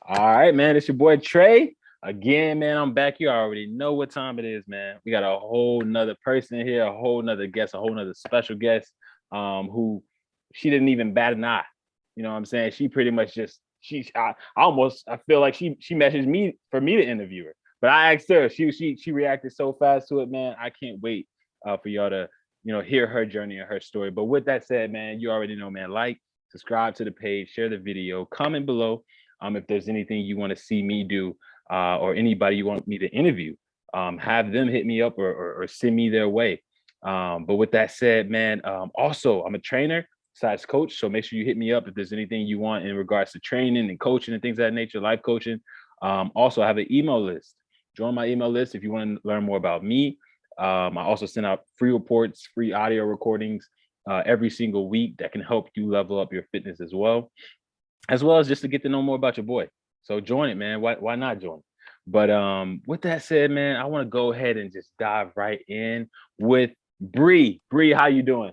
All right, man. It's your boy Trey. Again, man, I'm back. You already know what time it is, man. We got a whole nother person here, a whole nother guest, a whole nother special guest, who she didn't even bat an eye. You know what I'm saying? She pretty much just I feel like she messaged me for me to interview her. But I asked her, she reacted so fast to it, man. I can't wait for y'all to, hear her journey and her story. But with that said, man, you already know, man, like, subscribe to the page, share the video, comment below if there's anything you want to see me do or anybody you want me to interview, have them hit me up or send me their way. But with that said, man, also I'm a trainer besides coach. So make sure you hit me up if there's anything you want in regards to training and coaching and things of that nature, life coaching. Also, I have an email list. Join my email list if you want to learn more about me. I also send out free reports, free audio recordings every single week that can help you level up your fitness as well as just to get to know more about your boy. So join it, man. Why not join? But with that said, man, I want to go ahead and just dive right in with Bree. Bree, how you doing?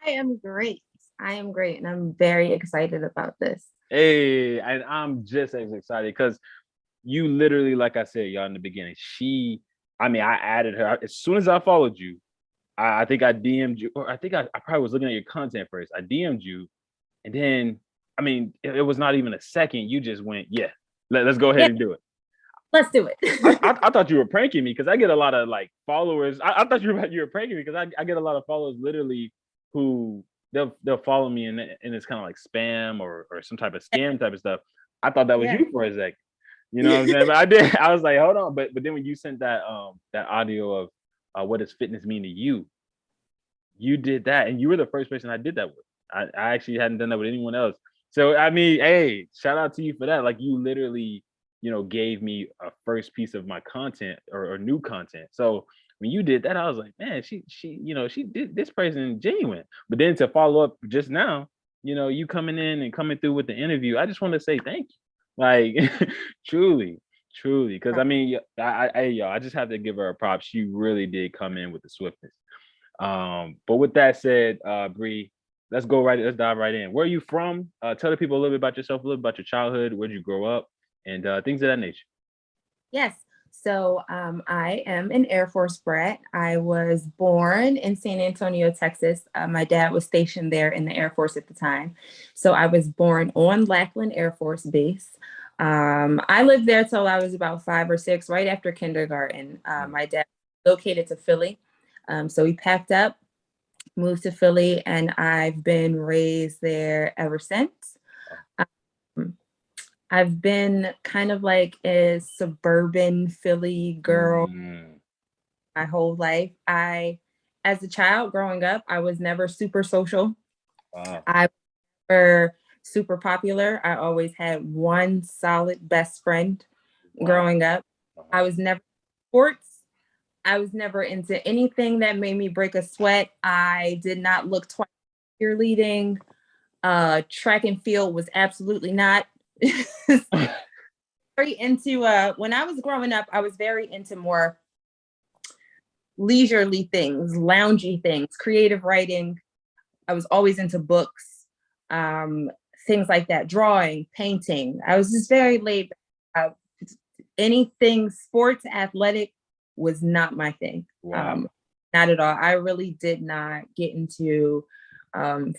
I am great. I am great, and I'm very excited about this. Hey, and I'm just as excited because you literally, like I said, y'all in the beginning, I added her as soon as I followed you. I think I DM'd you, or I think I probably was looking at your content first. I DM'd you, and then it was not even a second. You just went, yeah, let's go ahead Yeah, and do it. let's do it. I thought you were pranking me because I get a lot of like followers. I thought you were pranking me because I get a lot of followers literally who they'll follow me and it's kind of like spam or some type of scam type of stuff. I thought that was Yeah. you for a second. You know what I'm saying? But I did. I was like, hold on. But then when you sent that audio of what does fitness mean to you, you did that, and you were the first person I did that with. I actually hadn't done that with anyone else. So I mean, hey, shout out to you for that. Like you literally, gave me a first piece of my content or new content. So when you did that, I was like, man, she did this person genuine. But then to follow up just now, you coming in and coming through with the interview, I just want to say thank you. Like truly, truly. Cause I mean, I just have to give her a prop. She really did come in with the swiftness. But with that said, Bree, let's dive right in. Where are you from? Tell the people a little bit about yourself, a little bit about your childhood, where did you grow up, and things of that nature. Yes. So I am an Air Force brat. I was born in San Antonio, Texas. My dad was stationed there in the Air Force at the time. So I was born on Lackland Air Force Base. I lived there till I was about 5 or 6, right after kindergarten. My dad located to Philly. So we packed up, moved to Philly, and I've been raised there ever since. Um, I've been kind of like a suburban Philly girl Mm, my whole life. As a child growing up, I was never super social. wow. I was never super popular. I always had one solid best friend Wow. growing up. I Uh-huh. was never sports. I was never into anything that made me break a sweat. I did not look twice cheerleading. Track and field was absolutely not. Very into when I was growing up, I was very into more leisurely things, loungy things, creative writing. I was always into books, um, things like that, drawing, painting. I was just very laid back. Anything sports, athletic was not my thing. Wow. Not at all. I really did not get into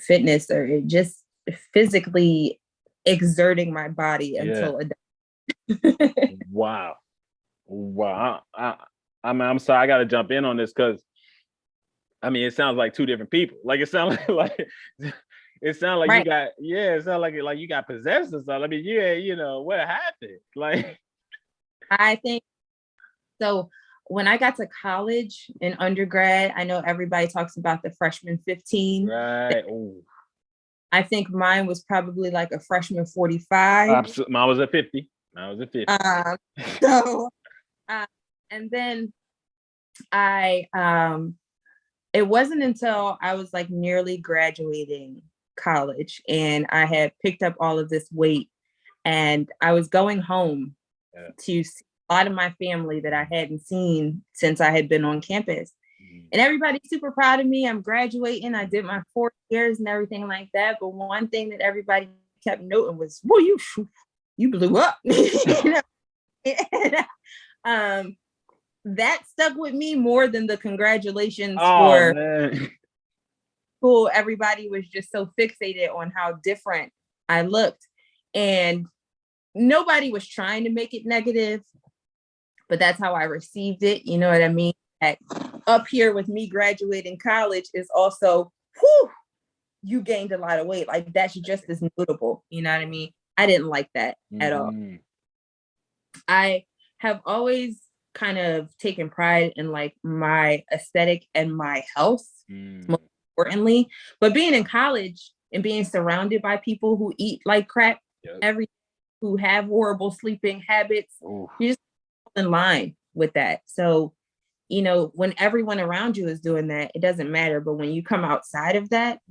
fitness or it just physically exerting my body Yeah. until adult. Wow. Wow. I mean, I'm sorry, I gotta jump in on this because I mean it sounds like two different people. Like it sounds like it sounds like you Right. got it sounds like you got possessed or something. I mean, yeah, what happened? Like I think so. When I got to college and undergrad, I know everybody talks about the freshman 15. right. Oh, I think mine was probably like a freshman 45. absolutely. Mine was at 50. Mine was at 50. Um, so, uh, and then I, it wasn't until I was like nearly graduating college and I had picked up all of this weight and I was going home Yeah. to see a lot of my family that I hadn't seen since I had been on campus. Mhm. And everybody's super proud of me. I'm graduating. I did my 4 years and everything like that. But one thing that everybody kept noting was, well, you blew up. You know? And, that stuck with me more than the congratulations for man. school. Everybody was just so fixated on how different I looked. And nobody was trying to make it negative, but that's how I received it. You know what I mean? That up here with me graduating college is also, whew, you gained a lot of weight. Like that's just as notable. You know what I mean? I didn't like that at all. I have always kind of taken pride in like my aesthetic and my health, most importantly. But being in college and being surrounded by people who eat like crap who have horrible sleeping habits, you're just in line with that. So, you know, when everyone around you is doing that, it doesn't matter. But when you come outside of that,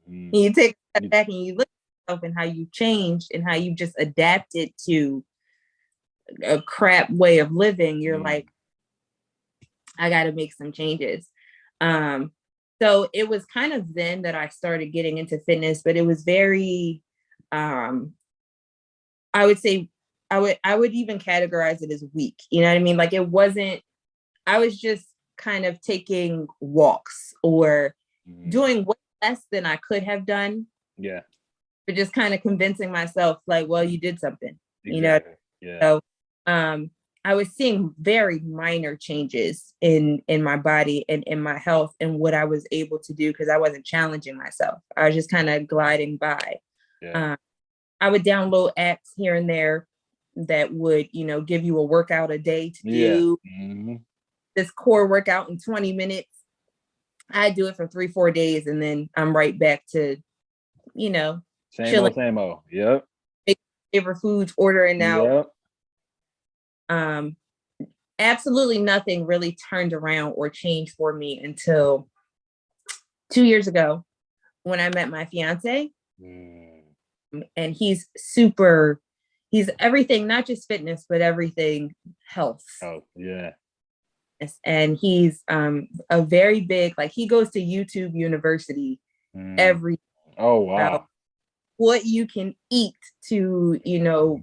and you take a step back and you look at yourself and how you changed and how you just adapted to a crap way of living, you're like, I got to make some changes. So it was kind of then that I started getting into fitness, but it was very, I would say, I would even categorize it as weak. You know what I mean? Like it wasn't, I was just kind of taking walks or doing way less than I could have done. Yeah. But just kind of convincing myself like, well, you did something, Exactly. you know? Yeah. So I was seeing very minor changes in my body and in my health and what I was able to do because I wasn't challenging myself. I was just kind of gliding by. Yeah. I would download apps here and there that would, you know, give you a workout a day to do this core workout in 20 minutes. I do it for 3-4 days and then I'm right back to, you know, same old. Yep. Favorite foods, ordering out. Yep. Absolutely nothing really turned around or changed for me until 2 years ago when I met my fiance. And he's everything, not just fitness, but everything health. Oh, yeah. And he's a very big, like he goes to YouTube University every wow. what you can eat to, you know,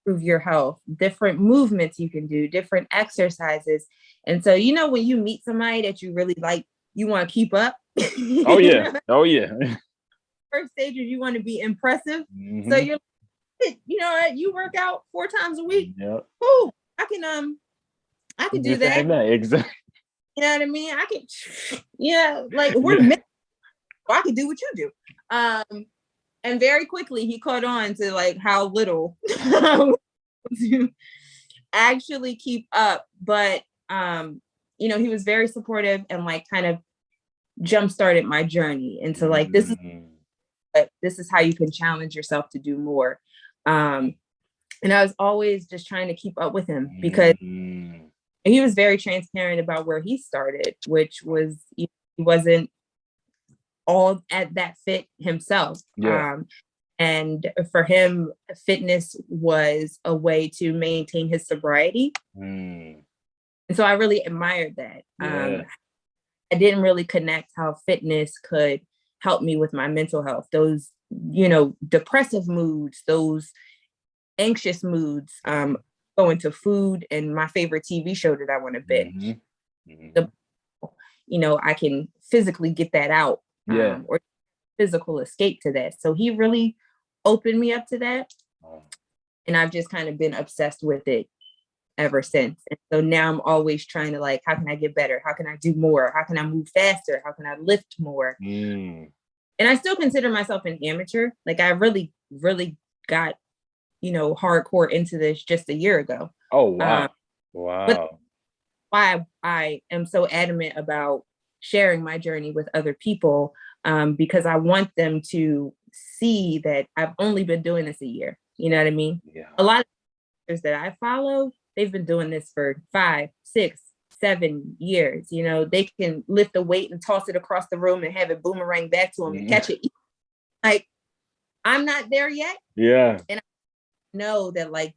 improve your health, different movements you can do, different exercises. And so, you know, when you meet somebody that you really like, you want to keep up. Oh yeah. Oh yeah. First stage is you want to be impressive. So you're, you know, you work out 4 times a week. Yep. Oh, I can do that. Exactly. You know what I mean? I can, yeah, like we're I can do what you do. And very quickly he caught on to like how little to actually keep up. But you know, he was very supportive and like kind of jump started my journey into like this is how you can challenge yourself to do more. And I was always just trying to keep up with him because he was very transparent about where he started, which was he wasn't all at that fit himself. And for him, fitness was a way to maintain his sobriety. And so I really admired that. I didn't really connect how fitness could help me with my mental health. Those, you know, depressive moods, those anxious moods, go into food and my favorite TV show that I want to binge. You know, I can physically get that out or physical escape to that. So he really opened me up to that. And I've just kind of been obsessed with it ever since. And so now I'm always trying to like, how can I get better? How can I do more? How can I move faster? How can I lift more? And I still consider myself an amateur. Like I really, really got, you know, hardcore into this just a year ago. Oh, wow. Wow. But why I am so adamant about sharing my journey with other people, because I want them to see that I've only been doing this a year. You know what I mean? Yeah. A lot of others that I follow, they've been doing this for 5, 6, 7 years. You know, they can lift a weight and toss it across the room and have it boomerang back to them and catch it. Like, I'm not there yet. Yeah. And I know that like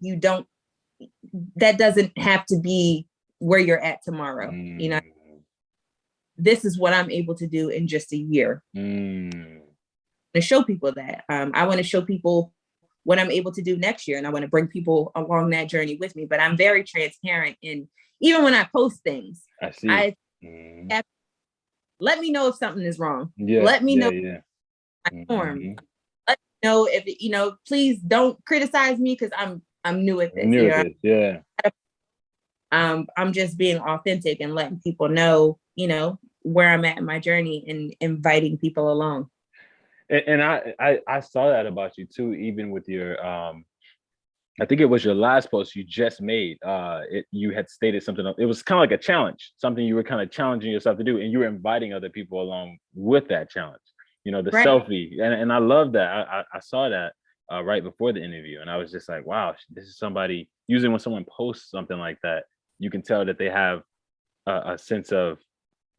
that doesn't have to be where you're at tomorrow. You know, this is what I'm able to do in just a year. To show people that. I want to show people what I'm able to do next year. And I want to bring people along that journey with me. But I'm very transparent. And even when I post things, I see. Let me know if something is wrong. Yeah. Let me know my form. Mm-hmm. Let me know if, please don't criticize me because I'm new at this. New at this. Yeah. I'm just being authentic and letting people know, where I'm at in my journey and inviting people along. And I saw that about you too, even with your I think it was your last post you just made. You had stated something. It was kind of like a challenge, something you were kind of challenging yourself to do, and you were inviting other people along with that challenge. The Right. selfie, and I love that. I saw that right before the interview, and I was just like, wow, this is somebody. Usually, when someone posts something like that, you can tell that they have a sense of,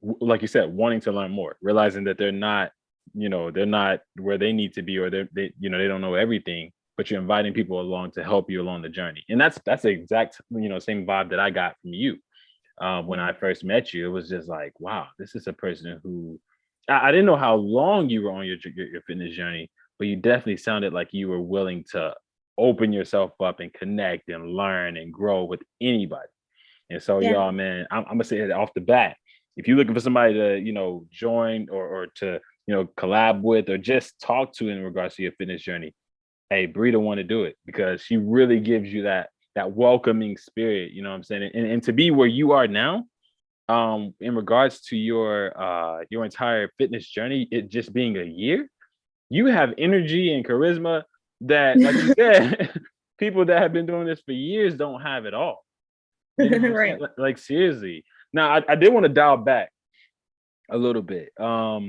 like you said, wanting to learn more, realizing that they're not where they need to be, or they don't know everything, but you're inviting people along to help you along the journey. And that's the exact same vibe that I got from you when I first met you. It was just like, wow, this is a person who I didn't know how long you were on your fitness journey, but you definitely sounded like you were willing to open yourself up and connect and learn and grow with anybody. And so, y'all, man, I'm gonna say it off the bat. If you're looking for somebody to, join or to, collab with or just talk to in regards to your fitness journey, hey, Brita want to do it because she really gives you that welcoming spirit. You know what I'm saying? And to be where you are now, in regards to your entire fitness journey, it just being a year, you have energy and charisma that, like you said, people that have been doing this for years don't have at all. Right. Like seriously. Now, I did want to dial back a little bit. I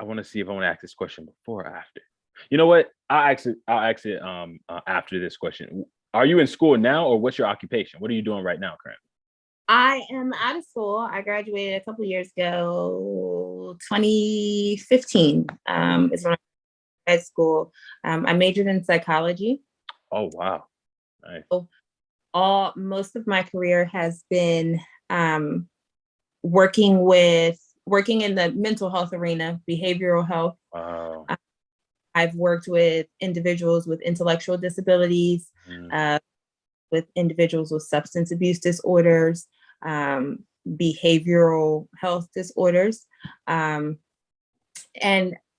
want to see if I want to ask this question before or after. You know what? I'll ask it after this question. Are you in school now, or what's your occupation? What are you doing right now, currently? I am out of school. I graduated a couple of years ago, 2015. Is when I was at school. I majored in psychology. Oh wow! Nice. So most of my career has been working in the mental health arena, behavioral health. Wow. I've worked with individuals with intellectual disabilities, with individuals with substance abuse disorders, behavioral health disorders. And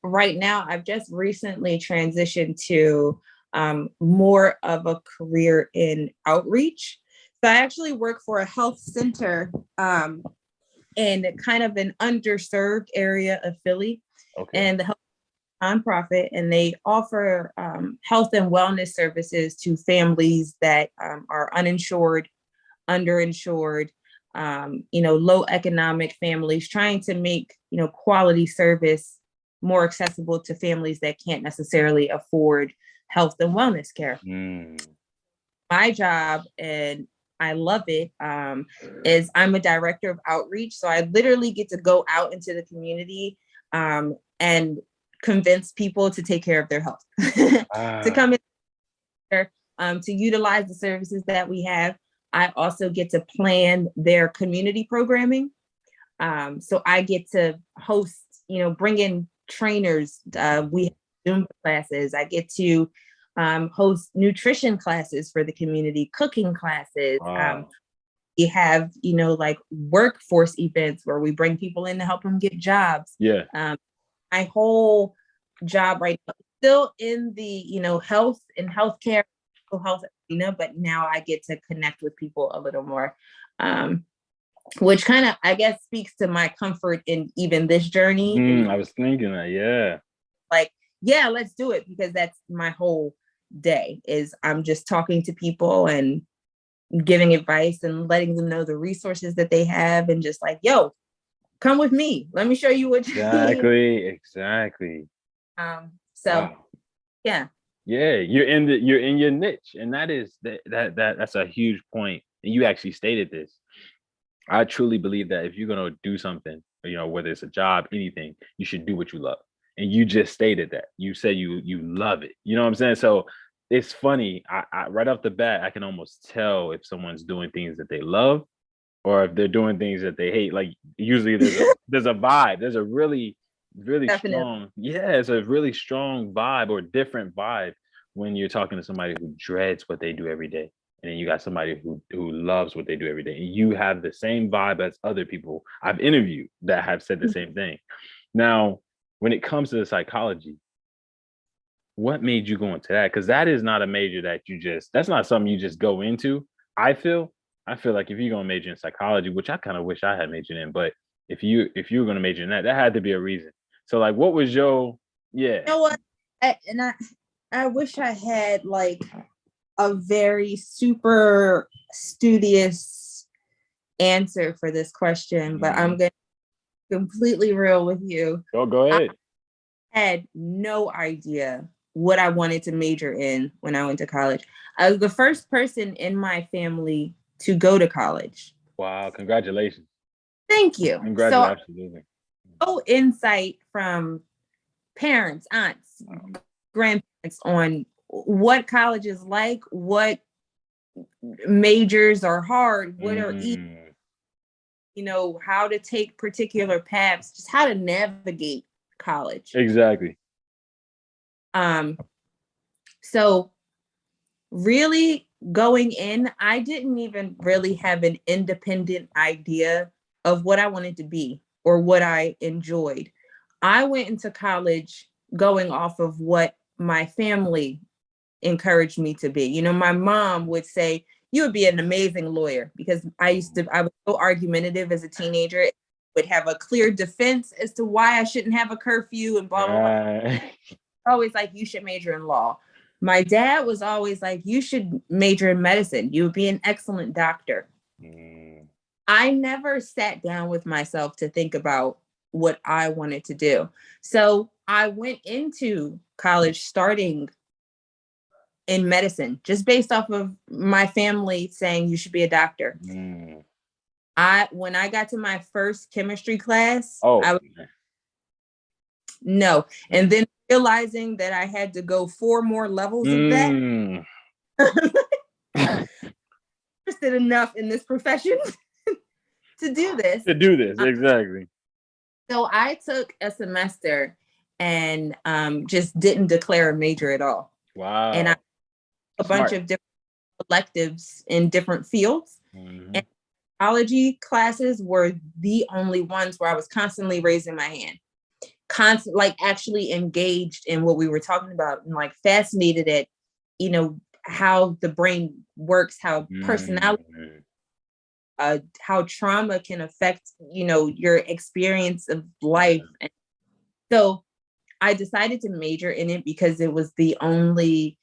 right now, I've just recently transitioned to more of a career in outreach. So I actually work for a health center in kind of an underserved area of Philly. Okay. And the health nonprofit, and they offer health and wellness services to families that are uninsured, underinsured, low economic families, trying to make quality service more accessible to families that can't necessarily afford health and wellness care. My job, and I love it, is I'm a director of outreach. So I literally get to go out into the community and convince people to take care of their health, to come in there, to utilize the services that we have. I also get to plan their community programming. So I get to host, bring in trainers. We have Zumba classes. I get to host nutrition classes for the community, cooking classes. Wow. We have, like workforce events where we bring people in to help them get jobs. Yeah. My whole job right now is still in the, health and healthcare, health arena, but now I get to connect with people a little more, which kind of, I guess, speaks to my comfort in even this journey. I was thinking that, yeah. Like, yeah, let's do it, because that's my whole day is I'm just talking to people and giving advice and letting them know the resources that they have, and just like, yo, come with me. Let me show you what you need. Exactly. Wow. Yeah. Yeah, you're in your niche, and that's a huge point. And you actually stated this. I truly believe that if you're gonna do something, whether it's a job, anything, you should do what you love. And you just stated that. You said you love it. You know what I'm saying? So it's funny. I right off the bat, I can almost tell if someone's doing things that they love or if they're doing things that they hate. Like usually there's a vibe. There's a really Definitely. Strong, it's a really strong vibe or different vibe when you're talking to somebody who dreads what they do every day, and then you got somebody who loves what they do every day, and you have the same vibe as other people I've interviewed that have said the same thing. Now, when it comes to the psychology, what made you go into that? Because that is not a major that that's not something you just go into. I feel like if you're gonna major in psychology, which I kind of wish I had majored in, but if you were gonna major in that, that had to be a reason. So like, what was your You know what? I wish I had like a very super studious answer for this question, but I'm gonna be completely real with you. Go ahead. I had no idea what I wanted to major in when I went to college. I was the first person in my family to go to college. Wow, congratulations. Thank you. Congratulations. Absolutely. No insight from parents, aunts, grandparents on what college is like, what majors are hard, what are easy, how to take particular paths, just how to navigate college. Exactly. So really going in, I didn't even really have an independent idea of what I wanted to be or what I enjoyed. I went into college going off of what my family encouraged me to be. My mom would say, you would be an amazing lawyer, because I was so argumentative as a teenager, would have a clear defense as to why I shouldn't have a curfew and blah, blah, blah. Always like, you should major in law. My dad was always like, you should major in medicine. You would be an excellent doctor. I never sat down with myself to think about what I wanted to do. So I went into college starting in medicine, just based off of my family saying you should be a doctor. When I got to my first chemistry class, no. And then realizing that I had to go 4 more levels of that. Interested enough in this profession to do this. Exactly. So I took a semester and just didn't declare a major at all. Wow. And I a bunch of different electives in different fields. And psychology classes were the only ones where I was constantly raising my hand. Like actually engaged in what we were talking about, and like fascinated at, how the brain works, how personality, how trauma can affect, your experience of life. And so I decided to major in it because it was the only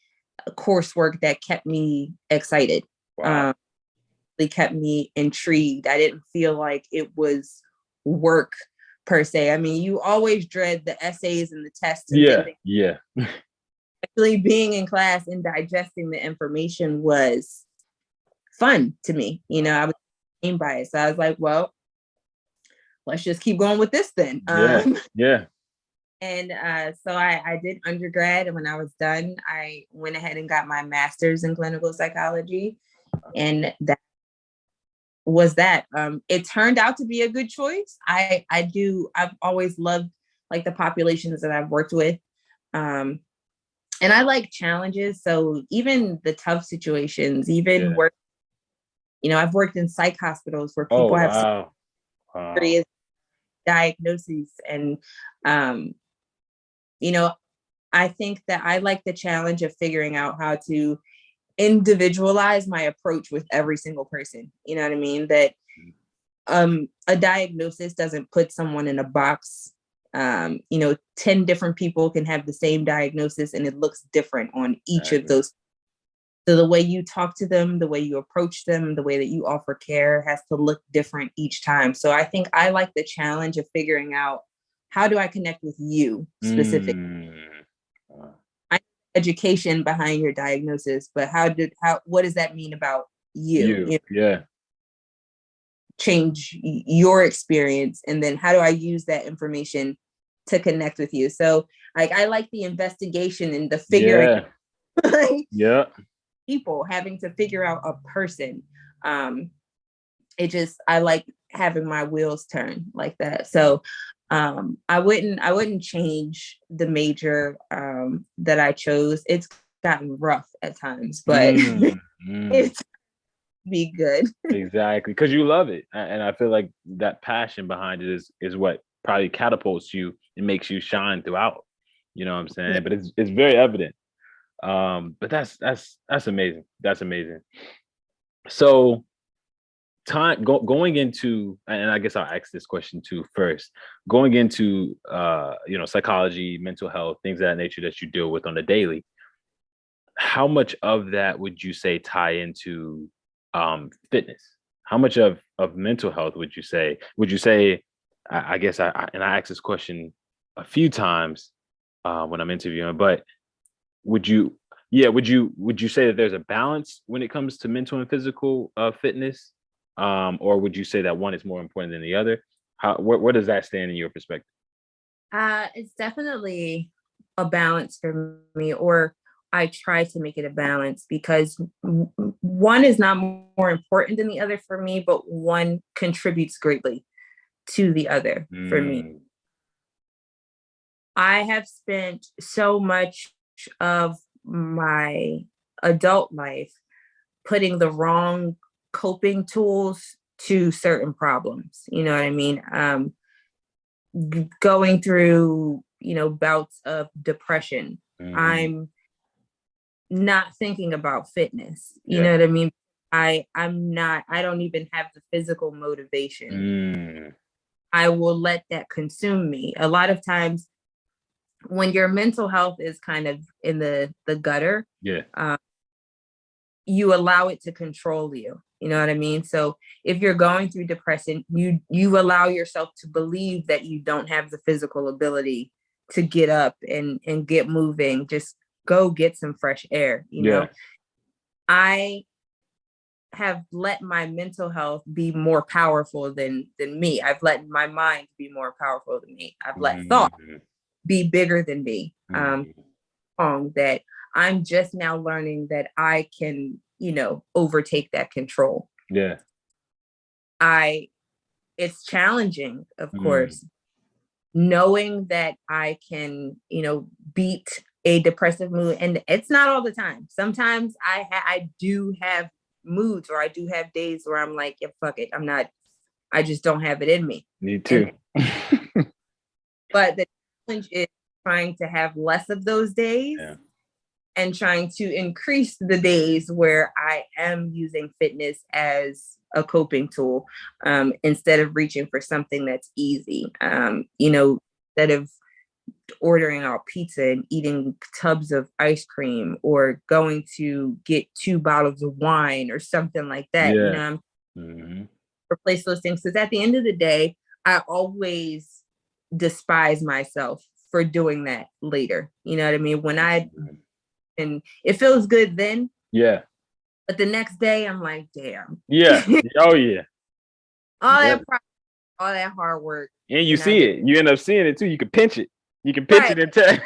coursework that kept me excited. Wow. It kept me intrigued. I didn't feel like it was work per se. I mean, you always dread the essays and the tests. And yeah. Actually being in class and digesting the information was fun to me. I was aimed by it. So I was like, well, let's just keep going with this then. Yeah. And so I did undergrad, and when I was done, I went ahead and got my master's in clinical psychology. And that was that. It turned out to be a good choice. I've always loved like the populations that I've worked with. And I like challenges. So even the tough situations, work, I've worked in psych hospitals where people have serious diagnoses. And, I think that I like the challenge of figuring out how to individualize my approach with every single person. You know what I mean? That a diagnosis doesn't put someone in a box. 10 different people can have the same diagnosis and it looks different on each of those. So the way you talk to them, the way you approach them, the way that you offer care has to look different each time. So I think I like the challenge of figuring out, how do I connect with you specifically? I education behind your diagnosis, but what does that mean about you? Change your experience, and then how do I use that information to connect with you? So like I like the investigation and the figuring people having to figure out a person. I like having my wheels turn like that. So I wouldn't change the major that I chose. It's gotten rough at times, but it's be good. Exactly, because you love it, and I feel like that passion behind it is what probably catapults you and makes you shine throughout. You know what I'm saying? Yeah. But it's very evident. But that's amazing. That's amazing. So going into, and I guess I'll ask this question too first, going into psychology, mental health, things of that nature that you deal with on the daily, how much of that would you say tie into fitness? How much of mental health would you say I guess and I asked this question a few times when I'm interviewing, but would you would you say that there's a balance when it comes to mental and physical fitness, or would you say that one is more important than the other? Where does that stand in your perspective? It's definitely a balance for me, or I try to make it a balance, because one is not more important than the other for me, but one contributes greatly to the other for me. I have spent so much of my adult life putting the wrong coping tools to certain problems. You know what I mean? Going through, bouts of depression. I'm not thinking about fitness. You know what I mean? I don't even have the physical motivation. I will let that consume me. A lot of times when your mental health is kind of in the gutter, you allow it to control you. You know what I mean? So if you're going through depression, you allow yourself to believe that you don't have the physical ability to get up and get moving. Just go get some fresh air. You know, I have let my mental health be more powerful than me. I've let my mind be more powerful than me. I've let thought be bigger than me. That I'm just now learning that I can, overtake that control. It's challenging, of course, knowing that I can, beat a depressive mood. And it's not all the time. Sometimes I do have moods, or I do have days where I'm like, yeah, fuck it. I just don't have it in me. Me too. But the challenge is trying to have less of those days and trying to increase the days where I am using fitness as a coping tool, instead of reaching for something that's easy. Instead of ordering out pizza and eating tubs of ice cream, or going to get 2 bottles of wine or something like that. Replace those things, because at the end of the day, I always despise myself for doing that later. You know what I mean? And it feels good then. But the next day I'm like, damn. Oh yeah. All that hard work. And you see it. You end up seeing it too. You can pinch it. You can pinch it and tell.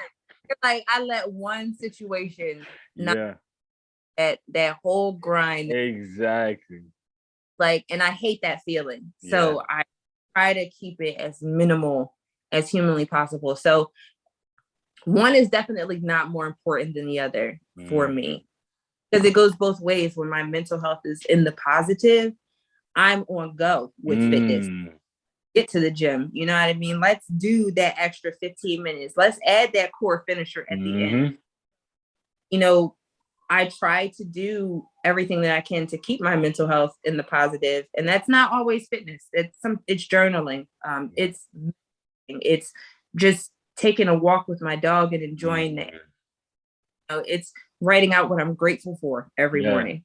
Like I let one situation that whole grind. Exactly. Like, and I hate that feeling. So I try to keep it as minimal as humanly possible. So one is definitely not more important than the other for me, because it goes both ways. When my mental health is in the positive, I'm on go with fitness. Get to the gym. You know what I mean? Let's do that extra 15 minutes. Let's add that core finisher at the end. I try to do everything that I can to keep my mental health in the positive. And that's not always fitness. It's journaling. It's just taking a walk with my dog and enjoying it. It's writing out what I'm grateful for every morning.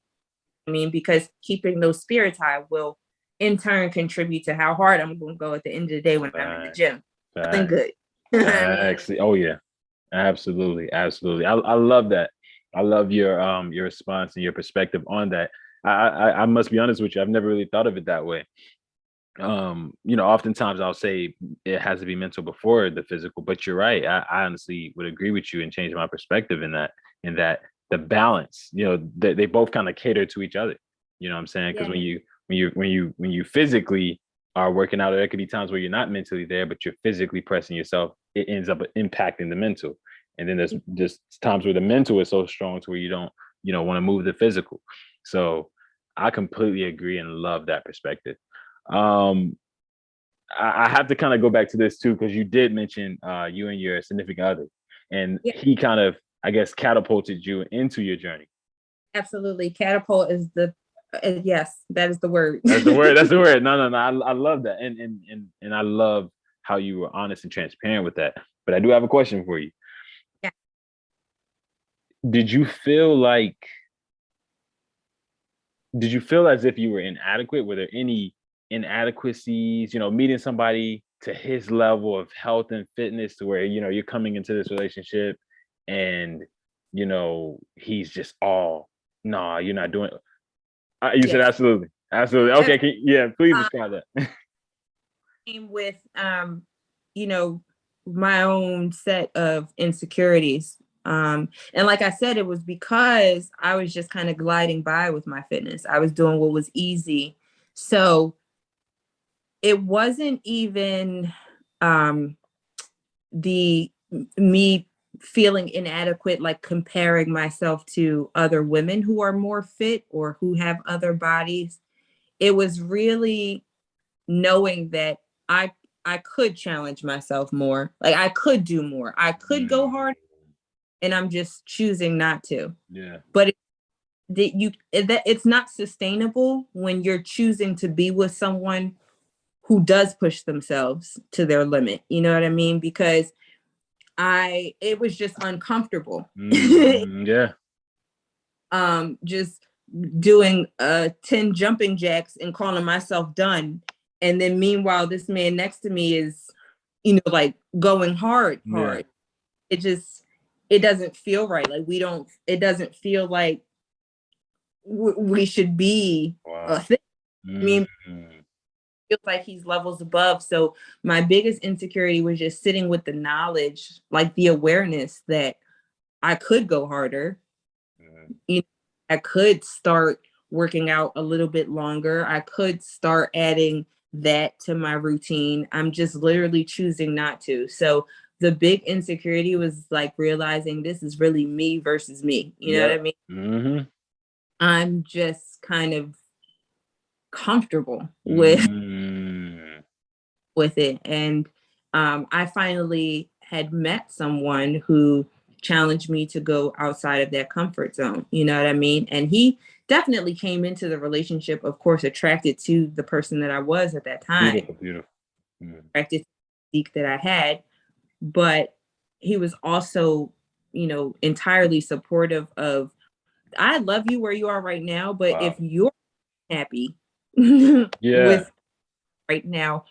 I mean, because keeping those spirits high will in turn contribute to how hard I'm going to go at the end of the day when I'm in the gym. Feeling good. Actually, oh yeah, absolutely. I love that. I love your response and your perspective on that. I must be honest with you. I've never really thought of it that way. Oftentimes I'll say it has to be mental before the physical, but you're right. I honestly would agree with you and change my perspective in that the balance, they both kind of cater to each other. You know what I'm saying? Because when you physically are working out, there could be times where you're not mentally there, but you're physically pressing yourself. It ends up impacting the mental. And then there's just times where the mental is so strong to where you don't, want to move the physical. So I completely agree and love that perspective. I have to kind of go back to this too, because you did mention you and your significant other, and Yeah, he kind of, I guess, catapulted you into your journey. absolutely. Catapult is the yes, that is the word. That's the word. That's the word. No, no. I love that, and I love how you were honest and transparent with that. But I do have a question for you. Yeah. Did you feel like? Did you feel as if you were inadequate? Were there any inadequacies? Meeting somebody to his level of health and fitness, to where you're coming into this relationship, and he's just all, nah, you're not doing. You said Yes. absolutely, absolutely. Okay, yeah, please describe that. Came with you know, my own set of insecurities. And like I said, it was because I was just kind of gliding by with my fitness. I was doing what was easy. So it wasn't even um the me feeling inadequate, like comparing myself to other women who are more fit or who have other bodies. It was really knowing that I I could challenge myself more. Like I could do more. I could go hard, and I'm just choosing not to. Yeah. But that it's not sustainable when you're choosing to be with someone who does push themselves to their limit. You know what I mean? Because it was just uncomfortable. Yeah. Just doing 10 jumping jacks and calling myself done. And then meanwhile, this man next to me is, like going hard. Yeah. It doesn't feel right. Like it doesn't feel like we should be a Wow. thing. I mean, it Mm. feels like he's levels above. So my biggest insecurity was just sitting with the knowledge, like the awareness that I could go harder. You know, I could start working out a little bit longer. I could start adding that to my routine. I'm just literally choosing not to. So the big insecurity was like realizing this is really me versus me. You know what Yep. I mean? Mm-hmm. I'm just kind of comfortable with Mm. it. And I finally had met someone who challenged me to go outside of that comfort zone. You know what I mean? And he definitely came into the relationship, of course, attracted to the person that I was at that time, Beautiful, beautiful. Mm. attracted to the physique that I had. But he was also, entirely supportive of, I love you where you are right now, but if Wow. you're happy Yeah. with right now,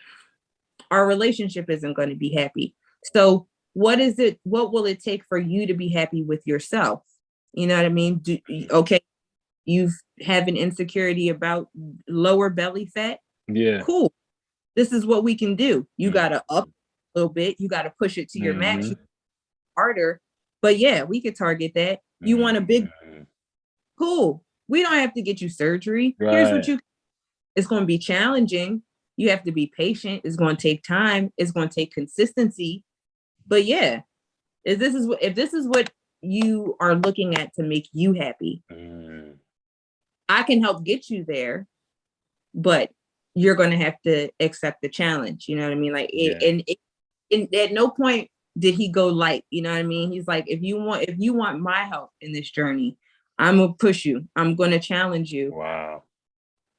our relationship isn't going to be happy. So what will it take for you to be happy with yourself? You know what I mean? Okay, you have an insecurity about lower belly fat. Yeah. Cool. This is what we can do. You Mm. got to up a little bit. You got to push it to your max. Mm-hmm. You harder. But yeah, we could target that. You want a big, Mm-hmm. cool. We don't have to get you surgery. Here's what Right. it's going to be challenging. You have to be patient. It's going to take time. It's going to take consistency. But yeah, if this is what you are looking at to make you happy, Mm. I can help get you there, but you're going to have to accept the challenge. You know what I mean? Like Yeah. at no point did he go light. You know what I mean? He's like, if you want my help in this journey, I'm gonna push you. I'm gonna challenge you. Wow.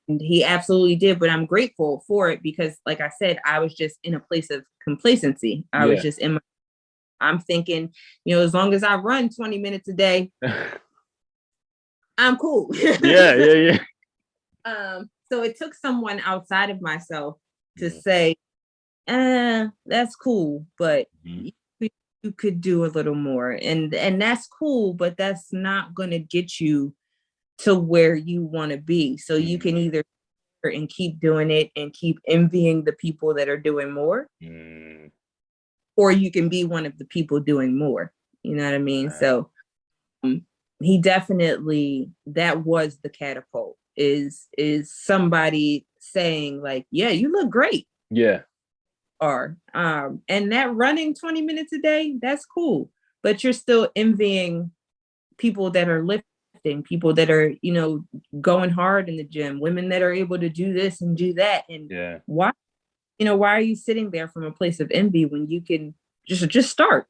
And he absolutely did, but I'm grateful for it because, like I said, I was just in a place of complacency. I was Yeah. just I'm thinking, as long as I run 20 minutes a day, I'm cool. Yeah. Yeah. Yeah. So it took someone outside of myself to Mm-hmm. say, that's cool, but you could do a little more. And that's cool, but that's not gonna get you to where you want to be. So you can either and keep doing it and keep envying the people that are doing more, Mm-hmm. or you can be one of the people doing more. You know what I mean? So he definitely, that was the catapult, is somebody saying like, yeah, you look great. Yeah. Or and that running 20 minutes a day, that's cool. but you're still envying people that are lifting, people that are, going hard in the gym, women that are able to do this and do that. And Yeah. why are you sitting there from a place of envy when you can just start?